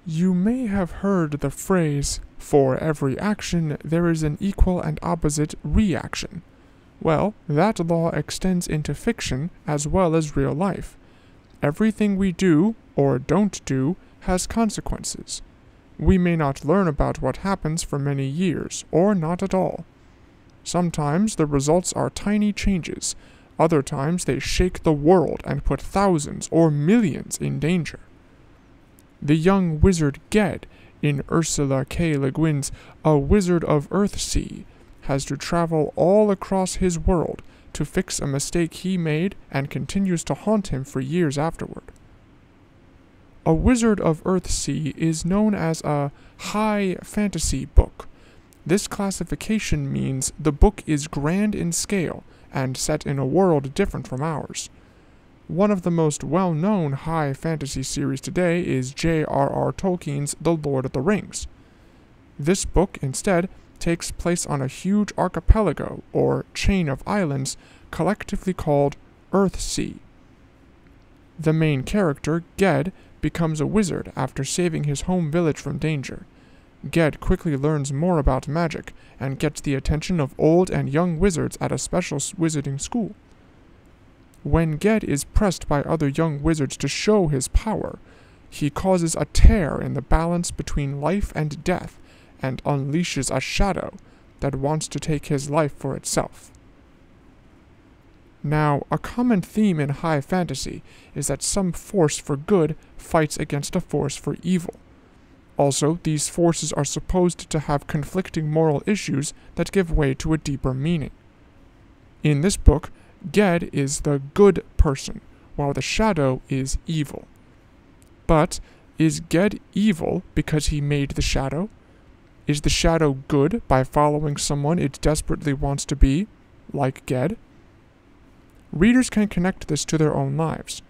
You may have heard the phrase, "For every action, there is an equal and opposite reaction." Well, that law extends into fiction as well as real life. Everything we do, or don't do, has consequences. We may not learn about what happens for many years, or not at all. Sometimes the results are tiny changes, other times they shake the world and put thousands or millions in danger. The young wizard Ged, in Ursula K. Le Guin's A Wizard of Earthsea, has to travel all across his world to fix a mistake he made and continues to haunt him for years afterward. A Wizard of Earthsea is known as a high fantasy book. This classification means the book is grand in scale and set in a world different from ours. One of the most well-known high fantasy series today is J.R.R. Tolkien's The Lord of the Rings. This book, instead, takes place on a huge archipelago, or chain of islands, collectively called Earthsea. The main character, Ged, becomes a wizard after saving his home village from danger. Ged quickly learns more about magic and gets the attention of old and young wizards at a special wizarding school. When Ged is pressed by other young wizards to show his power, he causes a tear in the balance between life and death and unleashes a shadow that wants to take his life for itself. Now, a common theme in high fantasy is that some force for good fights against a force for evil. Also, these forces are supposed to have conflicting moral issues that give way to a deeper meaning. In this book, Ged is the good person, while the shadow is evil. But is Ged evil because he made the shadow? Is the shadow good by following someone it desperately wants to be, like Ged? Readers can connect this to their own lives.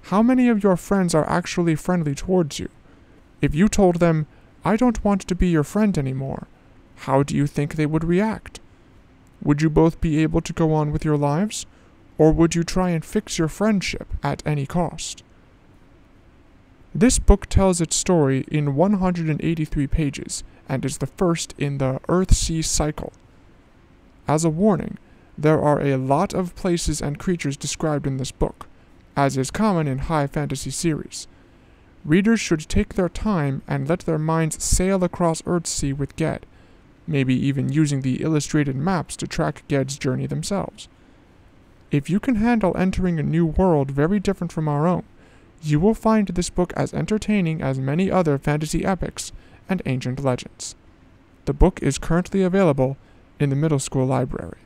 How many of your friends are actually friendly towards you? If you told them, "I don't want to be your friend anymore," how do you think they would react? Would you both be able to go on with your lives? Or would you try and fix your friendship at any cost? This book tells its story in 183 pages and is the first in the Earthsea cycle. As a warning, there are a lot of places and creatures described in this book, as is common in high fantasy series. Readers should take their time and let their minds sail across Earthsea with Ged, maybe even using the illustrated maps to track Ged's journey themselves. If you can handle entering a new world very different from our own, you will find this book as entertaining as many other fantasy epics and ancient legends. The book is currently available in the middle school library.